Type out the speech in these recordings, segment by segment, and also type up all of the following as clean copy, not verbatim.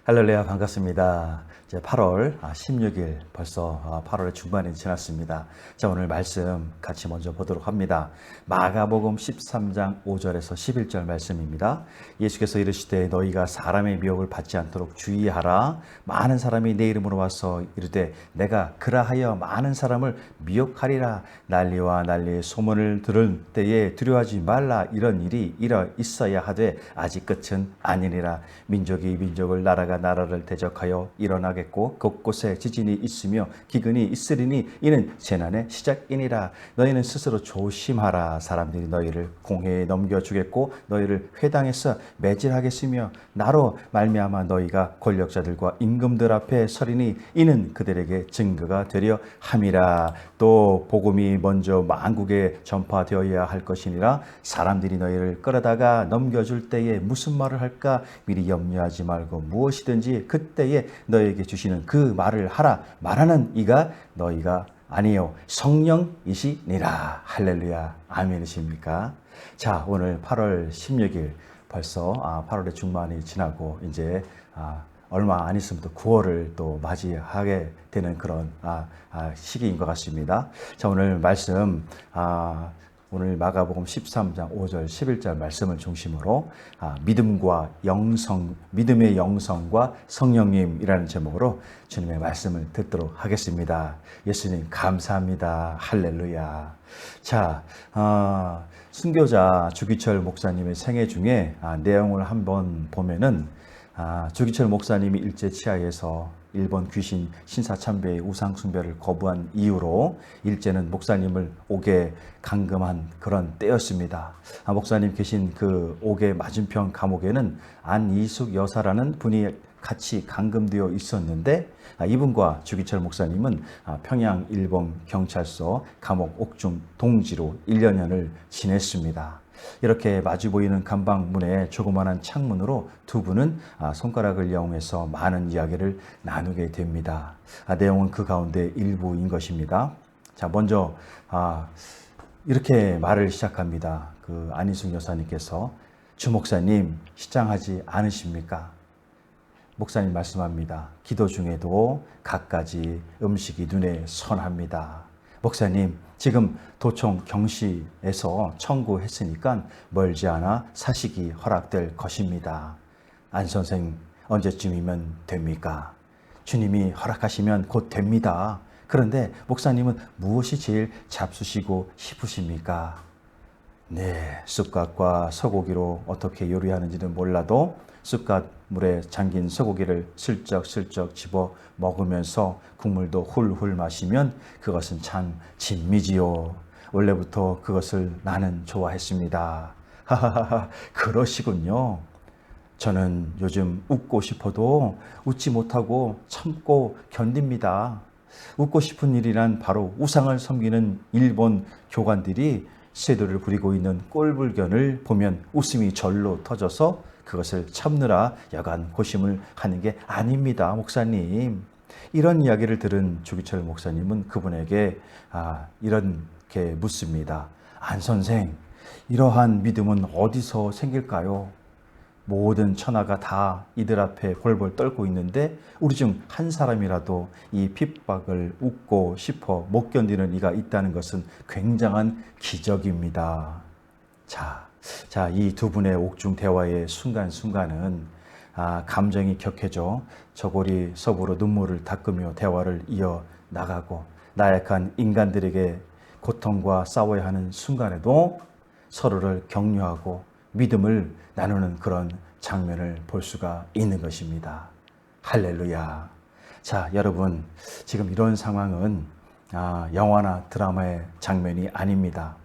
할렐루야, 반갑습니다. 이제 8월 16일 벌써 8월의 중반이 지났습니다. 자, 오늘 말씀 같이 먼저 보도록 합니다. 마가복음 13장 5절에서 11절 말씀입니다. 예수께서 이르시되 너희가 사람의 미혹을 받지 않도록 주의하라. 많은 사람이 내 이름으로 와서 이르되 내가 그라하여 많은 사람을 미혹하리라. 난리와 난리의 소문을 들을 때에 두려워하지 말라. 이런 일이 있어야 하되 아직 끝은 아니니라. 민족이 민족을 나라가 나라를 대적하여 일어나겠고 곳곳에 지진이 있으며 기근이 있으리니 이는 재난의 시작이니라. 너희는 스스로 조심하라. 사람들이 너희를 공회에 넘겨주겠고 너희를 회당에서 매질하겠으며 나로 말미암아 너희가 권력자들과 임금들 앞에 서리니 이는 그들에게 증거가 되려 함이라. 또 복음이 먼저 만국에 전파되어야 할 것이니라. 사람들이 너희를 끌어다가 넘겨줄 때에 무슨 말을 할까 미리 염려하지 말고 무엇이든지 그때에 너에게 주시는 그 말을 하라. 말하는 이가 너희가 아니요 성령이시니라. 할렐루야, 아멘이십니까? 자, 오늘 8월 16일 벌써 8월의 중반이 지나고 이제 얼마 안 있으면 또 9월을 또 맞이하게 되는 그런 시기인 것 같습니다. 자, 오늘 말씀 오늘 마가복음 13장 5절 11절 말씀을 중심으로 믿음의 영성과 성령님이라는 제목으로 주님의 말씀을 듣도록 하겠습니다. 예수님 감사합니다. 할렐루야. 자, 순교자 주기철 목사님의 생애 중에 내용을 한번 보면은 주기철 목사님이 일제 치하에서 일본 귀신 신사참배의 우상숭배를 거부한 이유로 일제는 목사님을 옥에 감금한 그런 때였습니다. 목사님 계신 그 옥의 맞은편 감옥에는 안이숙 여사라는 분이 같이 감금되어 있었는데 이분과 주기철 목사님은 평양 일본 경찰서 감옥 옥중 동지로 1년여를 지냈습니다. 이렇게 마주 보이는 감방문의 조그마한 창문으로 두 분은 손가락을 이용해서 많은 이야기를 나누게 됩니다. 내용은 그 가운데 일부인 것입니다. 자, 먼저 이렇게 말을 시작합니다. 그 안희숙 여사님께서 주 목사님 시장하지 않으십니까? 목사님 말씀합니다. 기도 중에도 갖가지 음식이 눈에 선합니다. 목사님 지금 도청 경시에서 청구했으니까 멀지 않아 사식이 허락될 것입니다. 안 선생 언제쯤이면 됩니까? 주님이 허락하시면 곧 됩니다. 그런데 목사님은 무엇이 제일 잡수시고 싶으십니까? 네, 쑥갓과 소고기로 어떻게 요리하는지는 몰라도 쑥갓물에 잠긴 소고기를 슬쩍슬쩍 집어 먹으면서 국물도 훌훌 마시면 그것은 참 진미지요. 원래부터 그것을 나는 좋아했습니다. 하하하하, 그러시군요. 저는 요즘 웃고 싶어도 웃지 못하고 참고 견딥니다. 웃고 싶은 일이란 바로 우상을 섬기는 일본 교관들이 쇄도를 부리고 있는 꼴불견을 보면 웃음이 절로 터져서 그것을 참느라 여간 고심을 하는 게 아닙니다, 목사님. 이런 이야기를 들은 주기철 목사님은 그분에게 이렇게 묻습니다. 안 선생, 이러한 믿음은 어디서 생길까요? 모든 천하가 다 이들 앞에 벌벌 떨고 있는데 우리 중 한 사람이라도 이 핍박을 웃고 싶어 못 견디는 이가 있다는 것은 굉장한 기적입니다. 자, 이 두 분의 옥중 대화의 순간순간은 감정이 격해져 저고리 서부로 눈물을 닦으며 대화를 이어나가고 나약한 인간들에게 고통과 싸워야 하는 순간에도 서로를 격려하고 믿음을 나누는 그런 장면을 볼 수가 있는 것입니다. 할렐루야. 자, 여러분, 지금 이런 상황은 영화나 드라마의 장면이 아닙니다.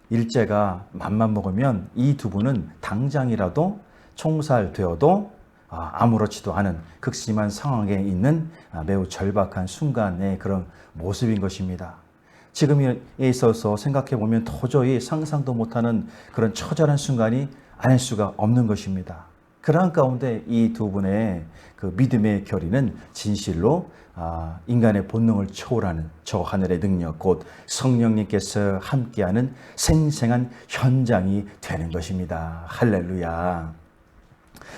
일제가 맘만 먹으면 이 두 분은 당장이라도 총살되어도 아무렇지도 않은 극심한 상황에 있는 매우 절박한 순간의 그런 모습인 것입니다. 지금에 있어서 생각해 보면 도저히 상상도 못하는 그런 처절한 순간이 아닐 수가 없는 것입니다. 그러한 가운데 이 두 분의 그 믿음의 결의는 진실로 인간의 본능을 초월하는 저 하늘의 능력, 곧 성령님께서 함께하는 생생한 현장이 되는 것입니다. 할렐루야.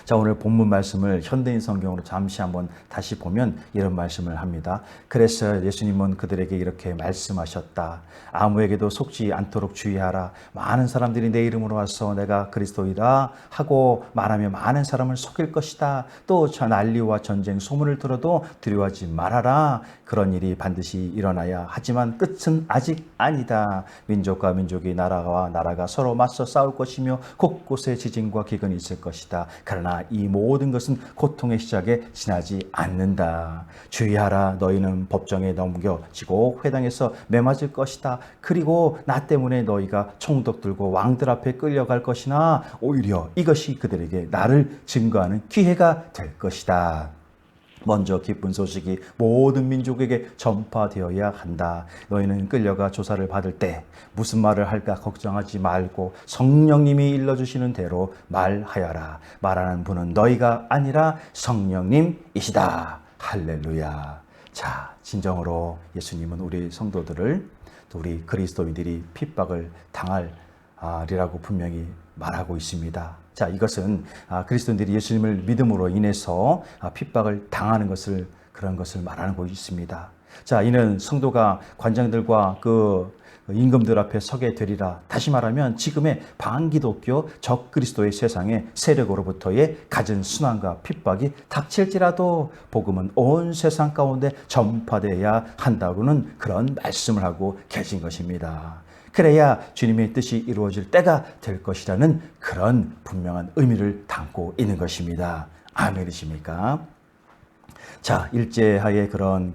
자, 오늘 본문 말씀을 현대인 성경으로 잠시 한번 다시 보면 이런 말씀을 합니다. 그래서 예수님은 그들에게 이렇게 말씀하셨다. 아무에게도 속지 않도록 주의하라. 많은 사람들이 내 이름으로 와서 내가 그리스도이다 하고 말하며 많은 사람을 속일 것이다. 또 난리와 전쟁 소문을 들어도 두려워하지 말아라. 그런 일이 반드시 일어나야 하지만 끝은 아직 아니다. 민족과 민족이 나라와 나라가 서로 맞서 싸울 것이며 곳곳에 지진과 기근이 있을 것이다. 그러나 이 모든 것은 고통의 시작에 지나지 않는다. 주의하라. 너희는 법정에 넘겨지고 회당에서 매맞을 것이다. 그리고 나 때문에 너희가 총독 들고 왕들 앞에 끌려갈 것이나 오히려 이것이 그들에게 나를 증거하는 기회가 될 것이다. 먼저 기쁜 소식이 모든 민족에게 전파되어야 한다. 너희는 끌려가 조사를 받을 때 무슨 말을 할까 걱정하지 말고 성령님이 일러주시는 대로 말하여라. 말하는 분은 너희가 아니라 성령님이시다. 할렐루야. 자, 진정으로 예수님은 우리 성도들을, 또 우리 그리스도인들이 핍박을 당하리라고 분명히 말하고 있습니다. 자, 이것은 그리스도인들이 예수님을 믿음으로 인해서 핍박을 당하는 것을, 그런 것을 말하고 있습니다. 자, 이는 성도가 관장들과 그 임금들 앞에 서게 되리라. 다시 말하면 지금의 반기독교 적그리스도의 세상의 세력으로부터의 갖은 순환과 핍박이 닥칠지라도 복음은 온 세상 가운데 전파되어야 한다고는 그런 말씀을 하고 계신 것입니다. 그래야 주님의 뜻이 이루어질 때가 될 것이라는 그런 분명한 의미를 담고 있는 것입니다. 아멘이십니까? 자, 일제하에 그런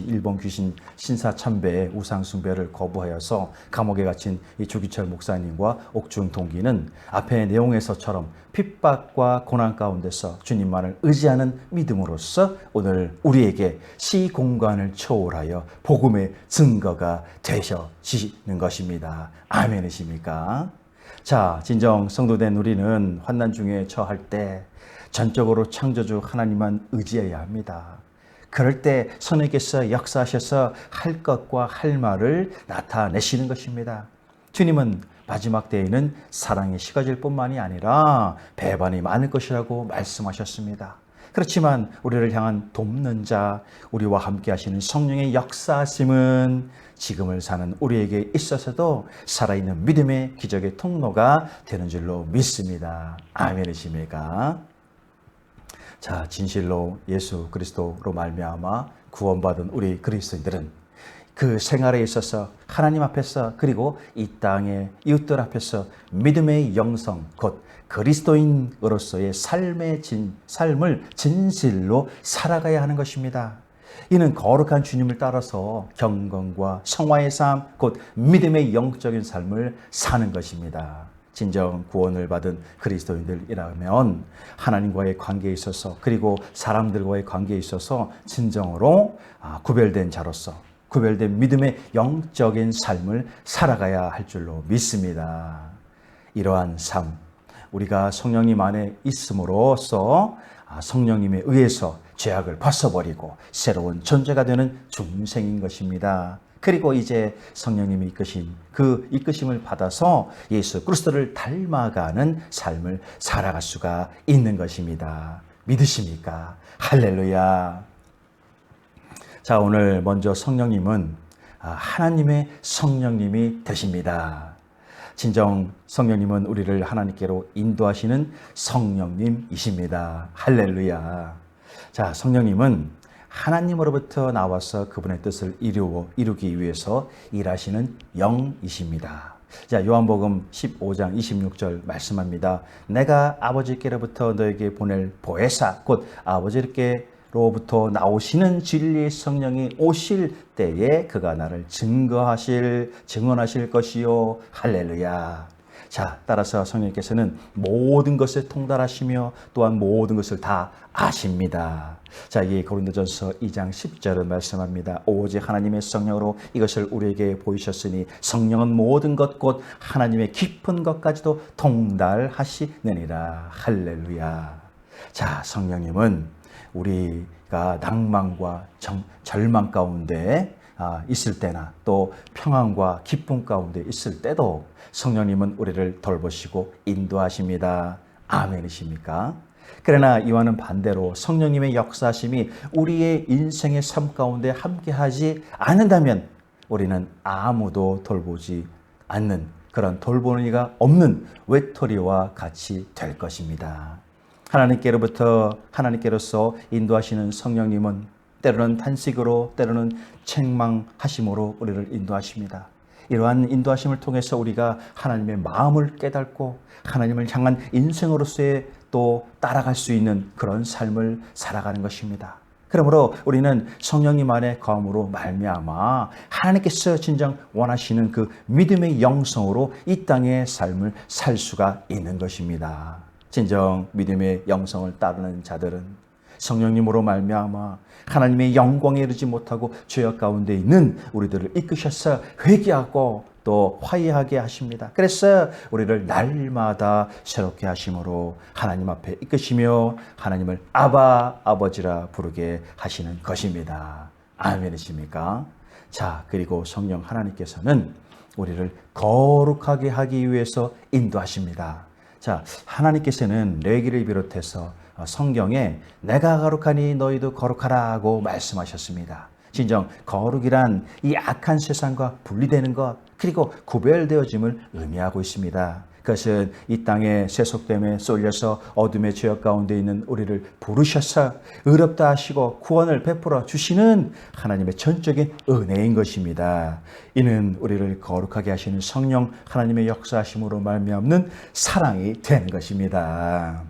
일본 귀신 신사참배의 우상숭배를 거부하여서 감옥에 갇힌 이 조기철 목사님과 옥중 동기는 앞의 내용에서처럼 핍박과 고난 가운데서 주님만을 의지하는 믿음으로써 오늘 우리에게 시공간을 초월하여 복음의 증거가 되셔지는 것입니다. 아멘이십니까? 자, 진정 성도된 우리는 환난 중에 처할 때 전적으로 창조주 하나님만 의지해야 합니다. 그럴 때 선에게서 역사하셔서 할 것과 할 말을 나타내시는 것입니다. 주님은 마지막 때에는 사랑이 식어질 뿐만이 아니라 배반이 많을 것이라고 말씀하셨습니다. 그렇지만 우리를 향한 돕는 자, 우리와 함께 하시는 성령의 역사하심은 지금을 사는 우리에게 있어서도 살아있는 믿음의 기적의 통로가 되는 줄로 믿습니다. 아멘이십니까? 자, 진실로 예수 그리스도로 말미암아 구원받은 우리 그리스도인들은 그 생활에 있어서 하나님 앞에서 그리고 이 땅의 이웃들 앞에서 믿음의 영성 곧 그리스도인으로서의 삶을 진실로 살아가야 하는 것입니다. 이는 거룩한 주님을 따라서 경건과 성화의 삶 곧 믿음의 영적인 삶을 사는 것입니다. 진정 구원을 받은 그리스도인들이라면 하나님과의 관계에 있어서 그리고 사람들과의 관계에 있어서 진정으로 구별된 자로서 구별된 믿음의 영적인 삶을 살아가야 할 줄로 믿습니다. 이러한 삶, 우리가 성령님 안에 있음으로써 성령님에 의해서 죄악을 벗어버리고 새로운 존재가 되는 중생인 것입니다. 그리고 이제 성령님이 이끄신 그 이끄심을 받아서 예수 그리스도를 닮아가는 삶을 살아갈 수가 있는 것입니다. 믿으십니까? 할렐루야. 자, 오늘 먼저 성령님은 하나님의 성령님이 되십니다. 진정 성령님은 우리를 하나님께로 인도하시는 성령님이십니다. 할렐루야. 자, 성령님은 하나님으로부터 나와서 그분의 뜻을 이루기 위해서 일하시는 영이십니다. 자, 요한복음 15장 26절 말씀합니다. 내가 아버지께로부터 너에게 보낼 보혜사 곧 아버지께로부터 나오시는 진리의 성령이 오실 때에 그가 나를 증언하실 것이요. 할렐루야. 자, 따라서 성령님께서는 모든 것을 통달하시며 또한 모든 것을 다 아십니다. 자, 이 고린도전서 2장 10절은 말씀합니다. 오직 하나님의 성령으로 이것을 우리에게 보이셨으니 성령은 모든 것 곧 하나님의 깊은 것까지도 통달하시느니라. 할렐루야. 자, 성령님은 우리가 낭만과 절망 가운데 있을 때나 또 평안과 기쁨 가운데 있을 때도 성령님은 우리를 돌보시고 인도하십니다. 아멘이십니까? 그러나 이와는 반대로 성령님의 역사심이 우리의 인생의 삶 가운데 함께하지 않는다면 우리는 아무도 돌보지 않는 그런 돌보는 이가 없는 외톨이와 같이 될 것입니다. 하나님께로서 인도하시는 성령님은 때로는 탄식으로 때로는 책망하심으로 우리를 인도하십니다. 이러한 인도하심을 통해서 우리가 하나님의 마음을 깨닫고 하나님을 향한 인생으로서의 또 따라갈 수 있는 그런 삶을 살아가는 것입니다. 그러므로 우리는 성령님 안에 거함으로 말미암아 하나님께서 진정 원하시는 그 믿음의 영성으로 이 땅의 삶을 살 수가 있는 것입니다. 진정 믿음의 영성을 따르는 자들은 성령님으로 말미암아 하나님의 영광에 이르지 못하고 죄악 가운데 있는 우리들을 이끄셔서 회개하고 또 화해하게 하십니다. 그래서 우리를 날마다 새롭게 하심으로 하나님 앞에 이끄시며 하나님을 아바, 아버지라 부르게 하시는 것입니다. 아멘이십니까? 자, 그리고 성령 하나님께서는 우리를 거룩하게 하기 위해서 인도하십니다. 자, 하나님께서는 레위기를 비롯해서 성경에 내가 거룩하니 너희도 거룩하라고 말씀하셨습니다. 진정 거룩이란 이 악한 세상과 분리되는 것 그리고 구별되어짐을 의미하고 있습니다. 그것은 이 땅에 세속됨에 쏠려서 어둠의 죄악 가운데 있는 우리를 부르셔서 의롭다 하시고 구원을 베풀어 주시는 하나님의 전적인 은혜인 것입니다. 이는 우리를 거룩하게 하시는 성령 하나님의 역사하심으로 말미암는 사랑이 되는 것입니다.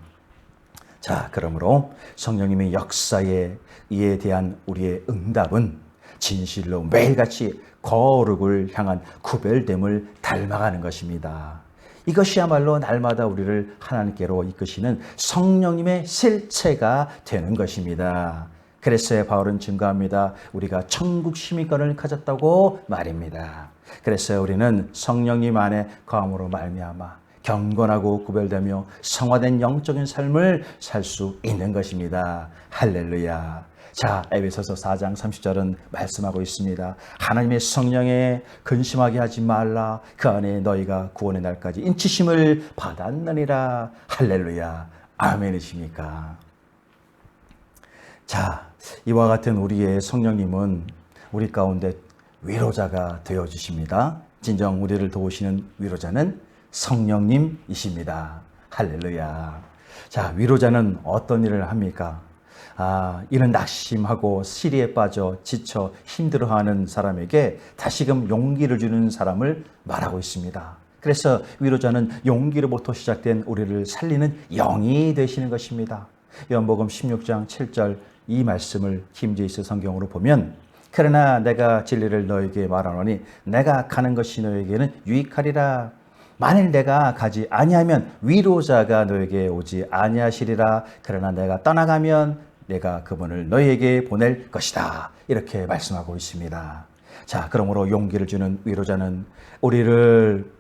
자, 그러므로 성령님의 역사에 이에 대한 우리의 응답은 진실로 매일같이 거룩을 향한 구별됨을 닮아가는 것입니다. 이것이야말로 날마다 우리를 하나님께로 이끄시는 성령님의 실체가 되는 것입니다. 그래서 바울은 증거합니다. 우리가 천국 시민권을 가졌다고 말입니다. 그래서 우리는 성령님 안에 거함으로 말미암아 경건하고 구별되며 성화된 영적인 삶을 살 수 있는 것입니다. 할렐루야. 자, 에베소서 4장 30절은 말씀하고 있습니다. 하나님의 성령에 근심하게 하지 말라. 그 안에 너희가 구원의 날까지 인치심을 받았느니라. 할렐루야. 아멘이십니까? 자, 이와 같은 우리의 성령님은 우리 가운데 위로자가 되어주십니다. 진정 우리를 도우시는 위로자는 성령님이십니다. 할렐루야. 자, 위로자는 어떤 일을 합니까? 이는 낙심하고 시리에 빠져 지쳐 힘들어하는 사람에게 다시금 용기를 주는 사람을 말하고 있습니다. 그래서 위로자는 용기로부터 시작된 우리를 살리는 영이 되시는 것입니다. 요한복음 16장 7절 이 말씀을 킴제이스 성경으로 보면 그러나 내가 진리를 너에게 말하노니 내가 가는 것이 너에게는 유익하리라. 만일 내가 가지 아니하면 위로자가 너에게 오지 아니하시리라. 그러나 내가 떠나가면 내가 그분을 너희에게 보낼 것이다. 이렇게 말씀하고 있습니다. 자, 그러므로 용기를 주는 위로자는 우리를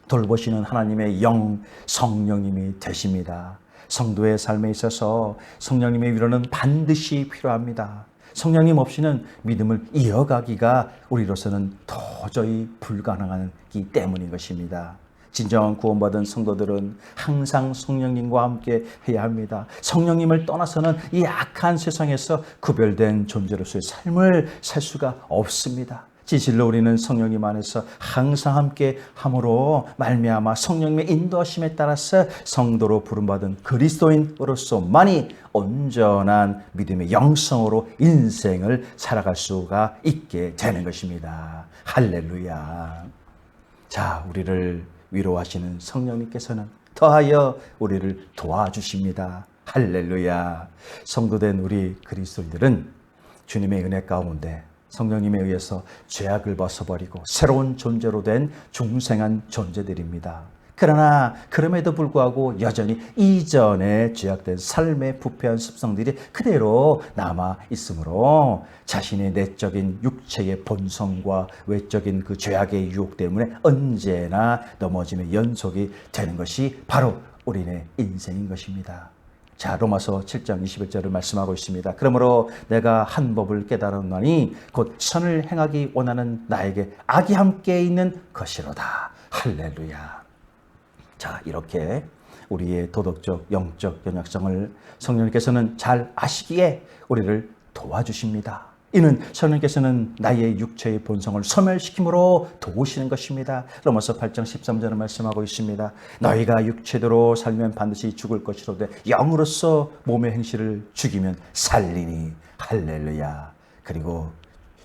돌보시는 하나님의 영 성령님이 되십니다. 성도의 삶에 있어서 성령님의 위로는 반드시 필요합니다. 성령님 없이는 믿음을 이어가기가 우리로서는 도저히 불가능하기 때문인 것입니다. 진정한 구원받은 성도들은 항상 성령님과 함께 해야 합니다. 성령님을 떠나서는 이 악한 세상에서 구별된 존재로서의 삶을 살 수가 없습니다. 진실로 우리는 성령님 안에서 항상 함께 함으로 말미암아 성령님의 인도하심에 따라서 성도로 부름받은 그리스도인으로서만이 온전한 믿음의 영성으로 인생을 살아갈 수가 있게 되는 것입니다. 할렐루야. 자, 우리를 위로하시는 성령님께서는 더하여 우리를 도와주십니다. 할렐루야. 성도된 우리 그리스도인들은 주님의 은혜 가운데 성령님에 의해서 죄악을 벗어버리고 새로운 존재로 된 중생한 존재들입니다. 그러나 그럼에도 불구하고 여전히 이전에 죄악된 삶의 부패한 습성들이 그대로 남아 있으므로 자신의 내적인 육체의 본성과 외적인 그 죄악의 유혹 때문에 언제나 넘어짐의 연속이 되는 것이 바로 우리의 인생인 것입니다. 자, 로마서 7장 21절을 말씀하고 있습니다. 그러므로 내가 한 법을 깨달았노니 곧 선을 행하기 원하는 나에게 악이 함께 있는 것이로다. 할렐루야. 자, 이렇게 우리의 도덕적, 영적 연약성을 성령님께서는 잘 아시기에 우리를 도와주십니다. 이는 성령께서는 나의 육체의 본성을 소멸시킴으로 도우시는 것입니다. 로마서 8장 13절을 말씀하고 있습니다. 너희가 육체대로 살면 반드시 죽을 것이로되 영으로서 몸의 행실을 죽이면 살리니. 할렐루야. 그리고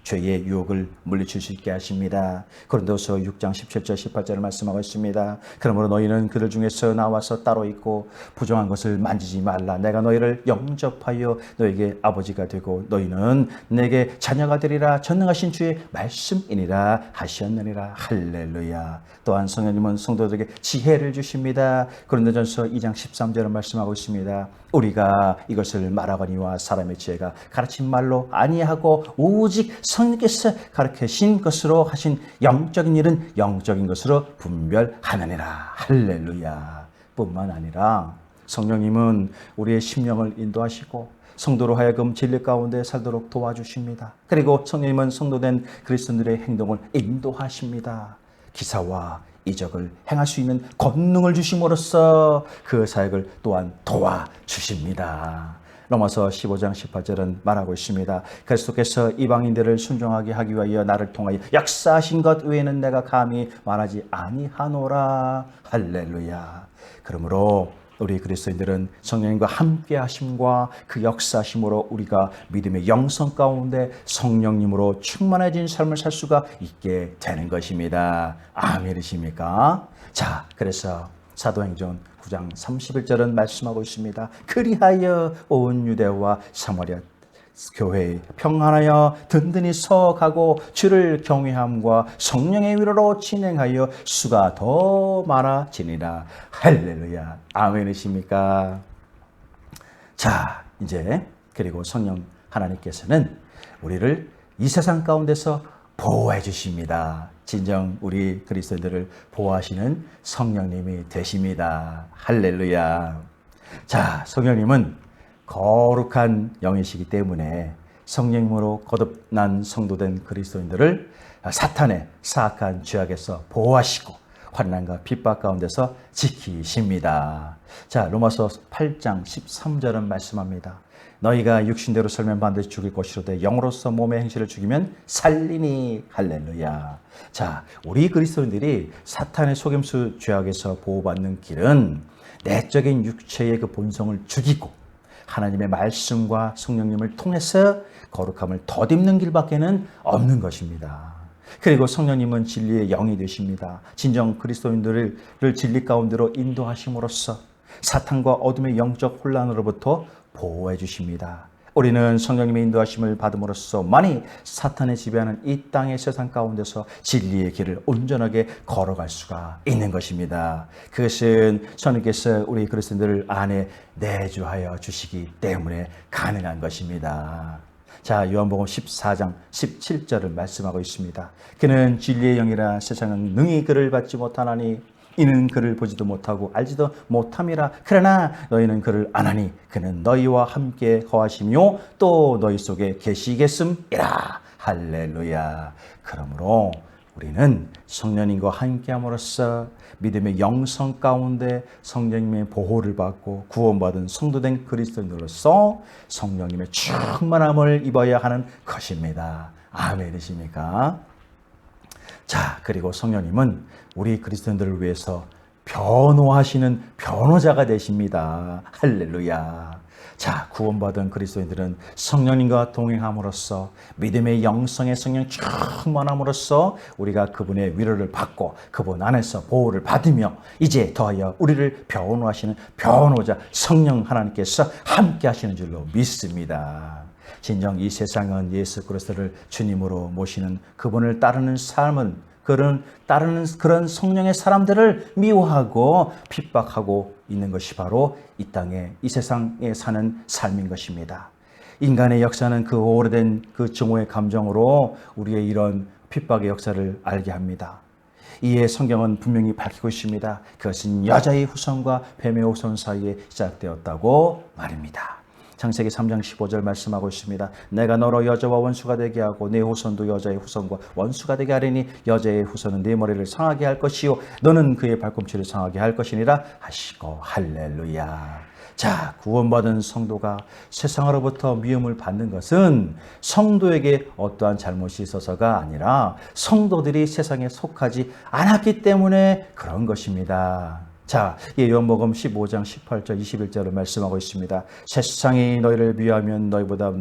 죄의 유혹을 물리칠 수 있게 하십니다. 고린도서 6장 17절 18절을 말씀하고 있습니다. 그러므로 너희는 그들 중에서 나와서 따로 있고 부정한 것을 만지지 말라. 내가 너희를 영접하여 너에게 아버지가 되고 너희는 내게 자녀가 되리라. 전능하신 주의 말씀이니라 하셨느니라. 할렐루야. 또한 성령님은 성도들에게 지혜를 주십니다. 고린도전서 2장 13절을 말씀하고 있습니다. 우리가 이것을 말하거니와 사람의 지혜가 가르친 말로 아니하고 오직 성령께서 가르치신 것으로 하신 영적인 일은 영적인 것으로 분별하느니라. 할렐루야. 뿐만 아니라 성령님은 우리의 심령을 인도하시고 성도로 하여금 진리 가운데 살도록 도와주십니다. 그리고 성령님은 성도된 그리스도인들의 행동을 인도하십니다. 기사와 이적을 행할 수 있는 권능을 주심으로써 그 사역을 또한 도와주십니다. 로마서 15장 18절은 말하고 있습니다. 그리스도께서 이방인들을 순종하게 하기 위하여 나를 통하여 역사하신 것 외에는 내가 감히 말하지 아니하노라. 할렐루야. 그러므로 우리 그리스도인들은 성령님과 함께 하심과 그 역사하심으로 우리가 믿음의 영성 가운데 성령님으로 충만해진 삶을 살 수가 있게 되는 것입니다. 아멘이십니까? 자, 그래서 사도행전 9장 31절은 말씀하고 있습니다. 그리하여 온 유대와 사마리아 교회에 평안하여 든든히 서가고 주를 경외함과 성령의 위로로 진행하여 수가 더 많아지니라. 할렐루야. 아멘이십니까? 자, 이제 그리고 성령 하나님께서는 우리를 이 세상 가운데서 보호해 주십니다. 진정 우리 그리스도인들을 보호하시는 성령님이 되십니다. 할렐루야. 자, 성령님은 거룩한 영이시기 때문에 성령님으로 거듭난 성도된 그리스도인들을 사탄의 사악한 죄악에서 보호하시고 환난과 핍박 가운데서 지키십니다. 자, 로마서 8장 13절은 말씀합니다. 너희가 육신대로 살면 반드시 죽일 것이로되 영으로서 몸의 행실을 죽이면 살리니. 할렐루야. 자, 우리 그리스도인들이 사탄의 속임수 죄악에서 보호받는 길은 내적인 육체의 그 본성을 죽이고 하나님의 말씀과 성령님을 통해서 거룩함을 덧입는 길밖에는 없는 것입니다. 그리고 성령님은 진리의 영이 되십니다. 진정 그리스도인들을 진리 가운데로 인도하심으로써 사탄과 어둠의 영적 혼란으로부터 보호해 주십니다. 우리는 성령님의 인도하심을 받음으로써 만이 사탄의 지배하는 이 땅의 세상 가운데서 진리의 길을 온전하게 걸어갈 수가 있는 것입니다. 그것은 성령께서 우리 그리스도인들 안에 내주하여 주시기 때문에 가능한 것입니다. 자, 요한복음 14장 17절을 말씀하고 있습니다. 그는 진리의 영이라 세상은 능히 그를 받지 못하나니 이는 그를 보지도 못하고 알지도 못함이라. 그러나 너희는 그를 아나니 그는 너희와 함께 거하시며 또 너희 속에 계시겠음이라. 할렐루야. 그러므로 우리는 성령님과 함께함으로써 믿음의 영성 가운데 성령님의 보호를 받고 구원받은 성도된 그리스도인으로서 성령님의 충만함을 입어야 하는 것입니다. 아멘이십니까? 자, 그리고 성령님은 우리 그리스도인들을 위해서 변호하시는 변호자가 되십니다. 할렐루야. 자, 구원받은 그리스도인들은 성령님과 동행함으로써 믿음의 영성의 성령 충만함으로써 우리가 그분의 위로를 받고 그분 안에서 보호를 받으며 이제 더하여 우리를 변호하시는 변호자 성령 하나님께서 함께 하시는 줄로 믿습니다. 진정 이 세상은 예수 그리스도를 주님으로 모시는 그분을 따르는 삶은 따르는 그런 성령의 사람들을 미워하고 핍박하고 있는 것이 바로 이 땅에 이 세상에 사는 삶인 것입니다. 인간의 역사는 그 오래된 그 증오의 감정으로 우리의 이런 핍박의 역사를 알게 합니다. 이에 성경은 분명히 밝히고 있습니다. 그것은 여자의 후손과 뱀의 후손 사이에 시작되었다고 말입니다. 창세기 3장 15절 말씀하고 있습니다. 내가 너로 여자와 원수가 되게 하고 내 후손도 여자의 후손과 원수가 되게 하리니 여자의 후손은 네 머리를 상하게 할 것이요 너는 그의 발꿈치를 상하게 할 것이니라 하시고 할렐루야. 자, 구원받은 성도가 세상으로부터 미움을 받는 것은 성도에게 어떠한 잘못이 있어서가 아니라 성도들이 세상에 속하지 않았기 때문에 그런 것입니다. 자, 요한복음 15장 18절 21절을 말씀하고 있습니다. 세상이 너희를 미워하면 너희보다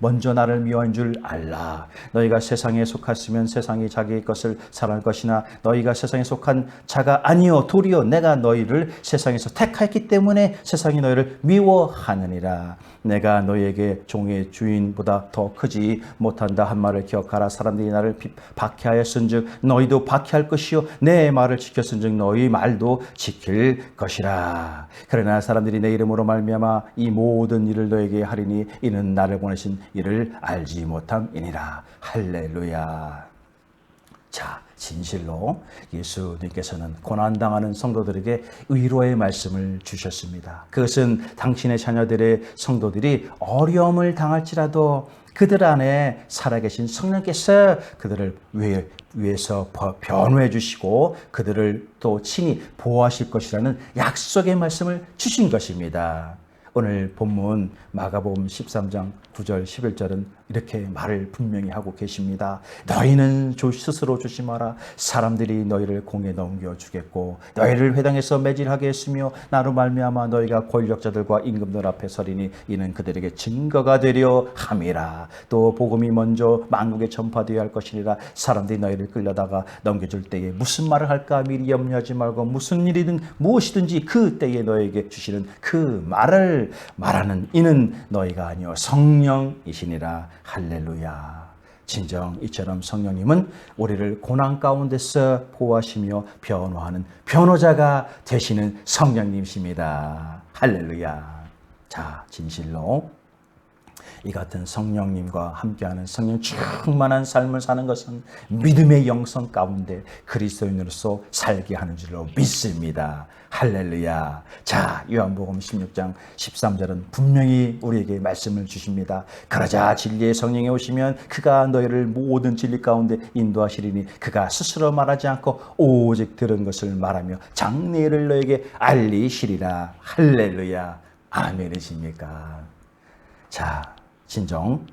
먼저 나를 미워한 줄 알라. 너희가 세상에 속했으면 세상이 자기의 것을 사랑할 것이나 너희가 세상에 속한 자가 아니요 도리어 내가 너희를 세상에서 택하였기 때문에 세상이 너희를 미워하느니라. 내가 너희에게 종의 주인보다 더 크지 못한다 한 말을 기억하라. 사람들이 나를 박해하였은즉 너희도 박해할 것이요 내 말을 지켰은즉 너희 말도 지킬 것이라. 그러나 사람들이 내 이름으로 말미암아 이 모든 일을 너에게 하리니 이는 나를 보내신 이를 알지 못함이니라. 할렐루야. 자, 진실로 예수님께서는 고난당하는 성도들에게 위로의 말씀을 주셨습니다. 그것은 당신의 자녀들의 성도들이 어려움을 당할지라도 그들 안에 살아계신 성령께서 그들을 위해서 변호해 주시고 그들을 또 친히 보호하실 것이라는 약속의 말씀을 주신 것입니다. 오늘 본문 마가복음 13장 9절 11절은 이렇게 말을 분명히 하고 계십니다. 너희는 스스로 조심하라. 사람들이 너희를 공에 넘겨주겠고 너희를 회당에서 매질하게 했으며 나로 말미암아 너희가 권력자들과 임금들 앞에 서리니 이는 그들에게 증거가 되려 함이라. 또 복음이 먼저 만국에 전파되어야 할 것이니라. 사람들이 너희를 끌려다가 넘겨줄 때에 무슨 말을 할까 미리 염려하지 말고 무슨 일이든 무엇이든지 그 때에 너희에게 주시는 그 말을 말하는 이는 너희가 아니요 성령이시니라. 할렐루야. 진정 이처럼 성령님은 우리를 고난 가운데서 보호하시며 변호하는 변호자가 되시는 성령님이십니다. 할렐루야. 자, 진실로 이 같은 성령님과 함께하는 성령 충만한 삶을 사는 것은 믿음의 영성 가운데 그리스도인으로서 살게 하는 줄로 믿습니다. 할렐루야. 자, 요한복음 16장 13절은 분명히 우리에게 말씀을 주십니다. 그러자 진리의 성령이 오시면 그가 너희를 모든 진리 가운데 인도하시리니 그가 스스로 말하지 않고 오직 들은 것을 말하며 장래를 너에게 알리시리라. 할렐루야. 아멘이십니까? 자, 진정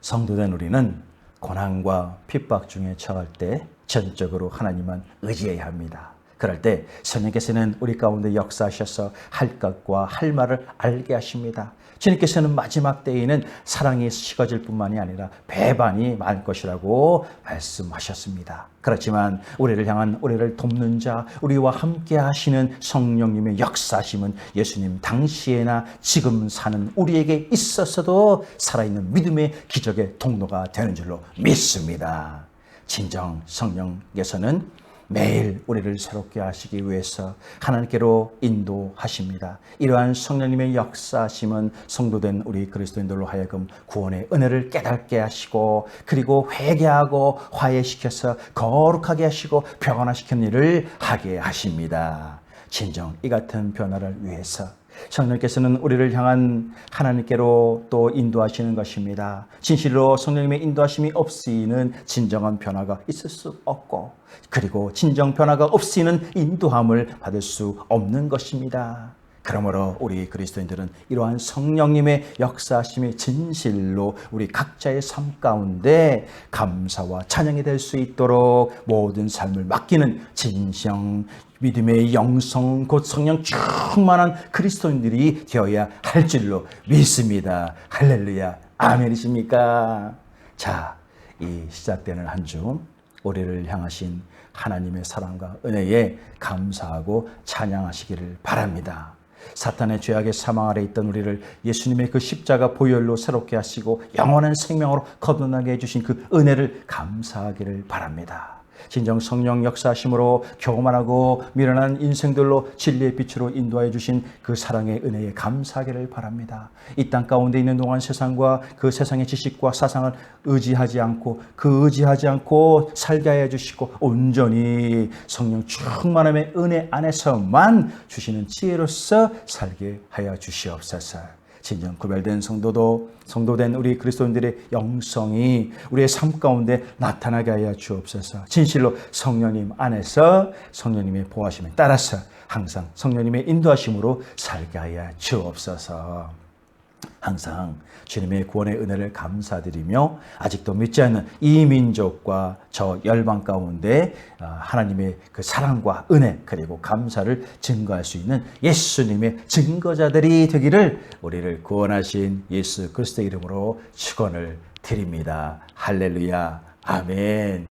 성도된 우리는 고난과 핍박 중에 처할 때 전적으로 하나님만 의지해야 합니다. 그럴 때 성령께서는 우리 가운데 역사하셔서 할 것과 할 말을 알게 하십니다. 주님께서는 마지막 때에는 사랑이 식어질 뿐만이 아니라 배반이 많을 것이라고 말씀하셨습니다. 그렇지만 우리를 돕는 자, 우리와 함께 하시는 성령님의 역사심은 예수님 당시에나 지금 사는 우리에게 있었어도 살아있는 믿음의 기적의 통로가 되는 줄로 믿습니다. 진정 성령께서는 매일 우리를 새롭게 하시기 위해서 하나님께로 인도하십니다. 이러한 성령님의 역사하심은 성도된 우리 그리스도인들로 하여금 구원의 은혜를 깨닫게 하시고 그리고 회개하고 화해시켜서 거룩하게 하시고 변화시키는 일을 하게 하십니다. 진정 이 같은 변화를 위해서 성령께서는 우리를 향한 하나님께로 또 인도하시는 것입니다. 진실로 성령님의 인도하심이 없이는 진정한 변화가 있을 수 없고 그리고 진정 변화가 없이는 인도함을 받을 수 없는 것입니다. 그러므로 우리 그리스도인들은 이러한 성령님의 역사하심이 진실로 우리 각자의 삶 가운데 감사와 찬양이 될 수 있도록 모든 삶을 맡기는 진정 믿음의 영성 곧 성령 충만한 그리스도인들이 되어야 할 줄로 믿습니다. 할렐루야. 아멘이십니까? 자, 이 시작되는 한 주 우리를 향하신 하나님의 사랑과 은혜에 감사하고 찬양하시기를 바랍니다. 사탄의 죄악의 사망 아래 있던 우리를 예수님의 그 십자가 보혈로 새롭게 하시고 영원한 생명으로 거듭나게 해주신 그 은혜를 감사하기를 바랍니다. 진정 성령 역사하심으로 교만하고 미련한 인생들로 진리의 빛으로 인도하여 주신 그 사랑의 은혜에 감사하기를 바랍니다. 이 땅 가운데 있는 동안 세상과 그 세상의 지식과 사상을 의지하지 않고 살게 하여 주시고 온전히 성령 충만함의 은혜 안에서만 주시는 지혜로서 살게 하여 주시옵소서. 진정 구별된 성도된 우리 그리스도인들의 영성이 우리의 삶 가운데 나타나게 하여 주옵소서. 진실로 성령님 안에서 성령님의 보호하심에 따라서 항상 성령님의 인도하심으로 살게 하여 주옵소서. 항상 주님의 구원의 은혜를 감사드리며 아직도 믿지 않는 이 민족과 저 열방 가운데 하나님의 그 사랑과 은혜 그리고 감사를 증거할 수 있는 예수님의 증거자들이 되기를 우리를 구원하신 예수 그리스도의 이름으로 축원을 드립니다. 할렐루야. 아멘.